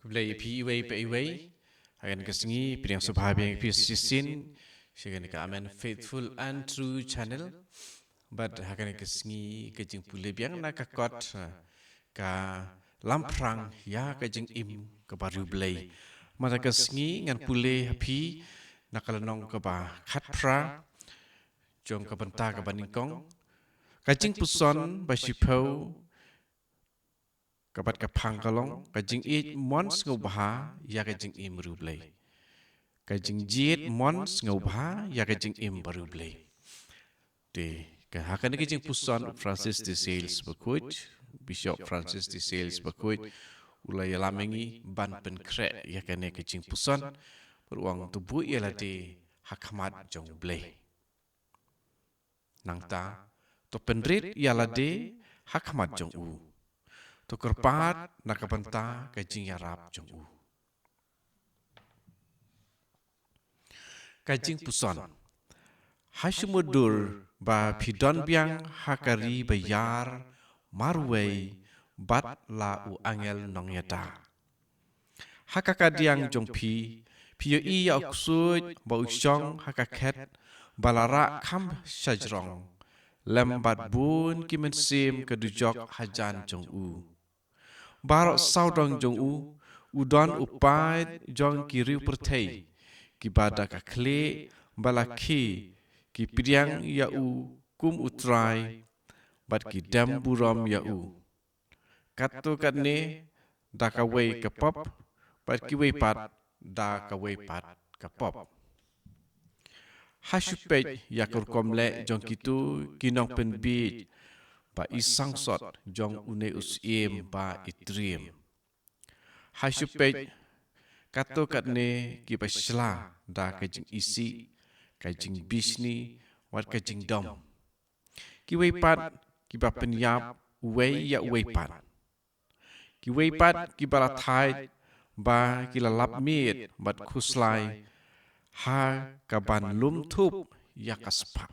Kublai PEWA akan kesengi pilihan subhabi yang sisin segan ka amen faithful and true channel but akan kesengi kejing pule biang nak kot ka lamprang ya kejing im ke baru blai mata kesengi ngan pule happy nakalanong ke ba khatpra jong ke benta ke baningkong kajing puson ba sipau kabat kapang kalong kajing it mons ngubha ya kajing im rublay kajing jit mons ngubha ya kajing im barublay de ka hakan kajing puson Francis de Sales bakut Bishop Francis de Sales bakut ulay lamengi ban pen kre ya kane kajing puson beruang tubu ya de hakamat jong blay nangta to penrit ya de hakamat jong u to kerpat nakapenta kajing yarap jong u kajing puson hashumudur ba pidon biang hakari bayar marway bat la u angel nong yata hakakadiang jong piyo i aksud ba usyong hakaket balara kam shajrong lembat bun kimensim kedujok hajan jong u barok saudong jong u udon upai jong kiriu pertei kibada ka kle balaki ki pidiang ya u kum utrai bat ki dam buram ya u katu katne da ka wei ka pop bat ki wei pat da ka wei pat ka pop hashupet ya kur komle jong kitu kinong penbit ba isang sot jong une usiem ba itriem hashupet kato katne ki basla da kajing isi kajing bisni wat kajing dom ki weipat ki ba penyap wei ya weipat ki weipat ki bala thai ba ki lalap mit bat khuslai ha kaban lum thup ya kaspa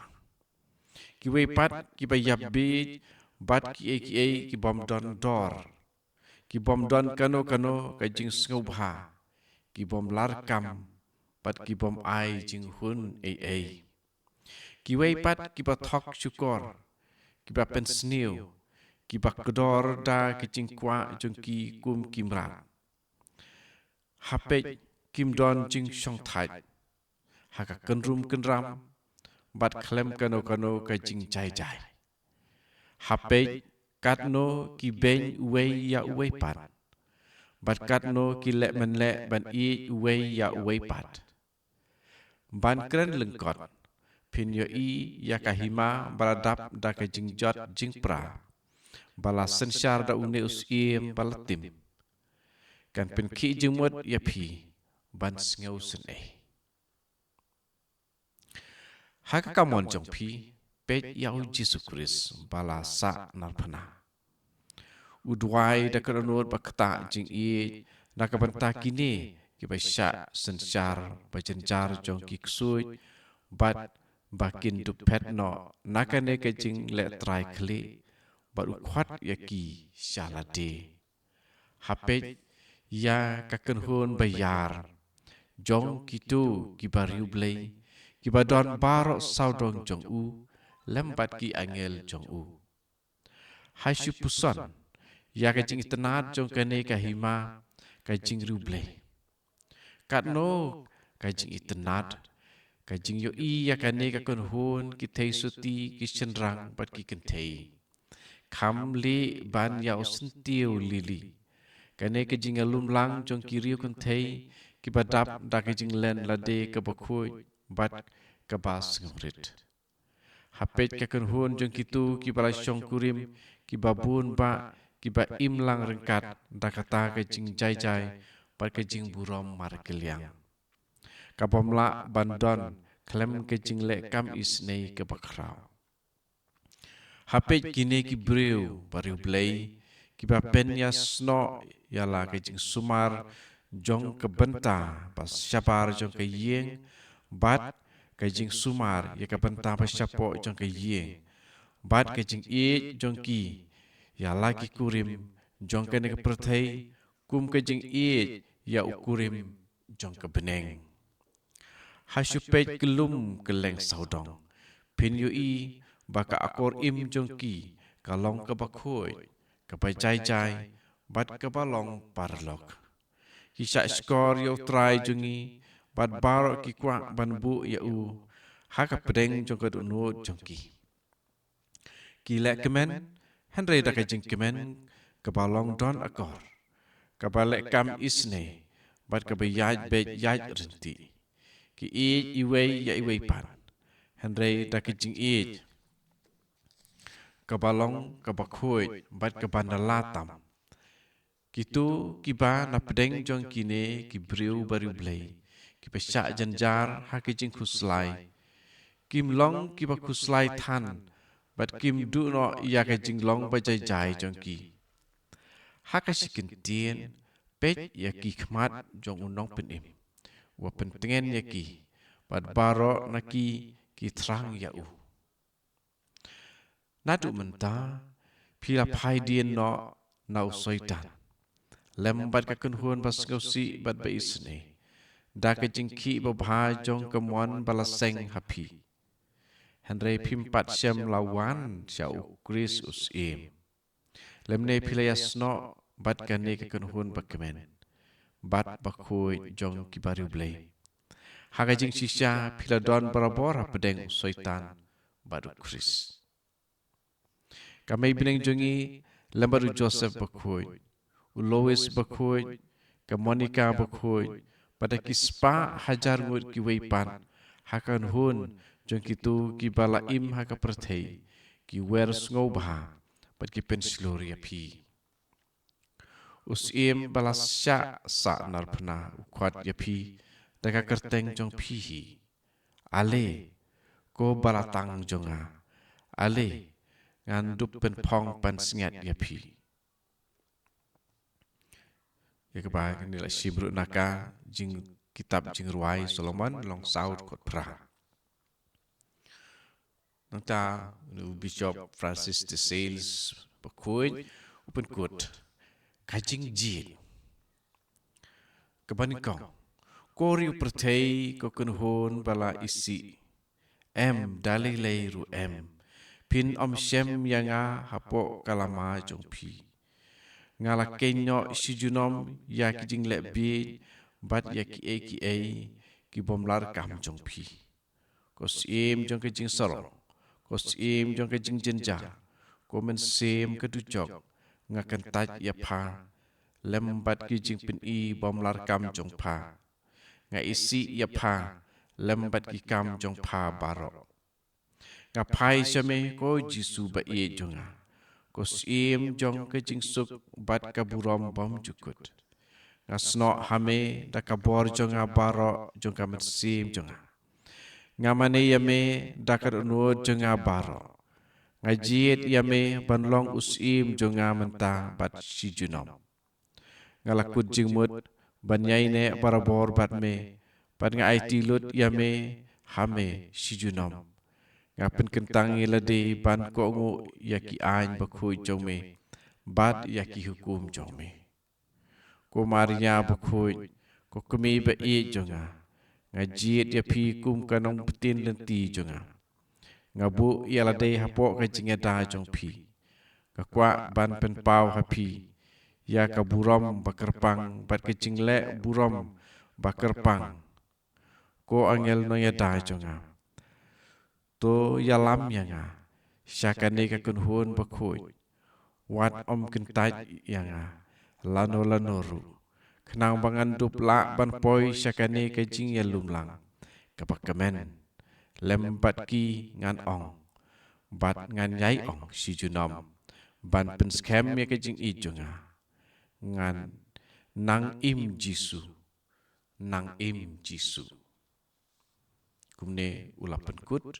ki weipat ki ba yabbi bat ki bom don dor ki bom don kano kajing ngubha ki bom larkam pat ki bom ai jing hun ki weipat ki ba thok syukor ki ba pensniu ki ba kedor da kajing kwa jong ki kum kimrat hapet kim don jing shong thai haka kenrum kenram bat klem kano kajing jai hapet katno ki ben wei ya weipat bat katno ki le men le ban i wei ya weipat ban kren lengkot pin yo i ya kahima baladap da kajing jot jing pra bala sensyar da une usim balatim kan pin ki jingmut ya pi ban ngau sen haka kamon jong pi pet yau Jesus Christ bala sa narpana udwai da keranut bakta jing i nakabanta kini ki basya sensyar bajenjar jong ki ksui bat bakin du petno nakane kajing le trai kli baru kwat yaki syalade hapet ya kakenhun bayar jong kitu ki bariu blai ki badon barok saudong jong u lembat ki angel jong u hasyu puson ya kajing itenat jong kane kahima kajing ruble katno kajing itenat kajing yo i ya kane ka kon hon ki thei suti ki chenrang pat ki kentei kham li ban ya sentiu lili kane kajing alum lang jong kiriu kon thei ki badap da kajing len lade ka bakhoi bat ka bas ngrit hapet ka kon hon jong kitu ki balai syong kurim ki babun ba ki ba imlang rengkat da kata kajing jai pat kajing burom mar keliang kabomla bandon klem kajing le kam isnei ke bakrau hapet kine ki breu bariu blai ki ba pen ya sno yala kajing sumar jong ke benta pas syapar jong ke yeng bat kajing sumar ya ke benta pas syapo jong ke yeng bat kajing i jong ki ya lagi kurim jong kene ke perthei kum ke jing i ya ukurim jong ke beneng hasupet kelum keleng saudong pin yu i baka akor im jong ki kalong ke bakhoi ke pai jai bat ke balong parlok kisah skor yo try jungi bat barok ki kwa ban bu ya u haka pedeng jong ke dunut jong ki lek kemen Henry da kajing kemen ke balong don akor ke balek kam isne bat ke bayaj be yaj renti ki iwei ya iwei pan Henry da kajing ke balong ke bakhoi bat ke bandalatam kitu kiba na pedeng jong kine ki briu baru blei ki pesyak janjar ha kajing khuslai kim long ki ba khuslai than bat kim du no ya kajing long ba jai jai jong ki ha ka sikin tien pet ya ki khmat jong unong penim wa pentengen ya ki bat baro na ki terang ya u nadu menta pila pai dien no nau soitan lembat ka kunhun bas ngausi bat ba isne da ka jingki ba bha jong kamwan balaseng hapi Henry pimpat syam lawan syau kris usim lemne pila yasno bat kane ka kunhun ba kemen bat ba khoi jong kibaru blei haga jing sisya pila don barabor pedeng soitan baru kris kami bineng jongi lembaru Joseph ba khoi Lois bakhoi ke Monica bakhoi pada kispa hajar ngut ki weipan hakan hun jong kitu ki bala im haka perthei ki wer ngau bha pat ki pensilori api usim bala sya sa narpna ukwat yapi daga kerteng jong pihi ale ko bala tang jonga ale ngan dup pen pong pan singat yapi ya kebaik ni la sibrut naka jing kitab jing ruai Solomon long saud kot pra nanta Bishop Francis de Sales bakoi open kot kajing jit kebanikong kori pertei ko kunhun bala isi em dalilei ru em pin om shem yanga hapo kalama jong pi ngala kenyo sijunom ya ki jing le bi bat ya ki bomlar kam jong pi ko sim jong ke jing soro ko sim jong ke jing jenja ko men sim ke du jok ngakan taj ya pha lembat ki jing pin i bomlar kam jong pha nga isi ya pha lembat ki kam jong pha baro nga pai shame ko jisu ba e jonga ko sim jong ke jing suk bat ka burom bom jukut ngasno hame da ka bor jonga baro jonga met sim jonga ngamane yame da ka no jonga baro ngajiet yame banlong usim jonga menta bat sijunom ngalakut jing mut banyai ne barabor bat me bat nga IT lut yame hame sijunom ngapen kentang ilade ban ko ngu yaki ain bakhui jome bat yaki hukum jome ko maria bakhui ko kemi ba e jonga ngajiet ya pi kum kanong petin lenti jonga ngabu yalade hapo ka jinga da jong pi ka kwa ban pen pau hapi ya ka burom bakerpang bat ke jingle burom bakerpang ko angel no ya da jonga to yalam yanga syakane ka kunhun bakhoi wat om kentaj yanga lano lanoru kenang bangan dupla ban poi syakane ka jing ya lumlang kapakamen lembat ki ngan ong bat ngan yai ong si junom ban pen scam ya ka jing i jonga ngan nang im jisu kumne ulapan kut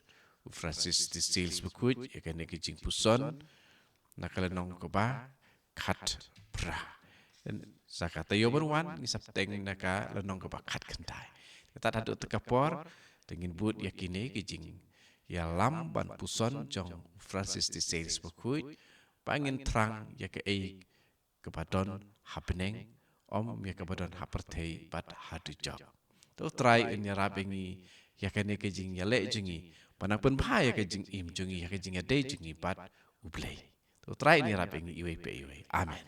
Francis de Sales bakut ya kan ke jing puson nakala nong ko ba khat pra sakata yo berwan ngisap teng naka lanong ko ba khat kentai ta hadu tekapor tengin but yakine ke jing ya lamban puson jong Francis de Sales bakut pangin terang ya ke kepadon happening om ya kabadon hapertei pat hadu jok to try in ya rabengi ya kene ke jing ya le jingi panang pen pha ya ke jing im jingi ya ke jing ya de jingi pat ublei to try ni rabengi iwe pe iwe amen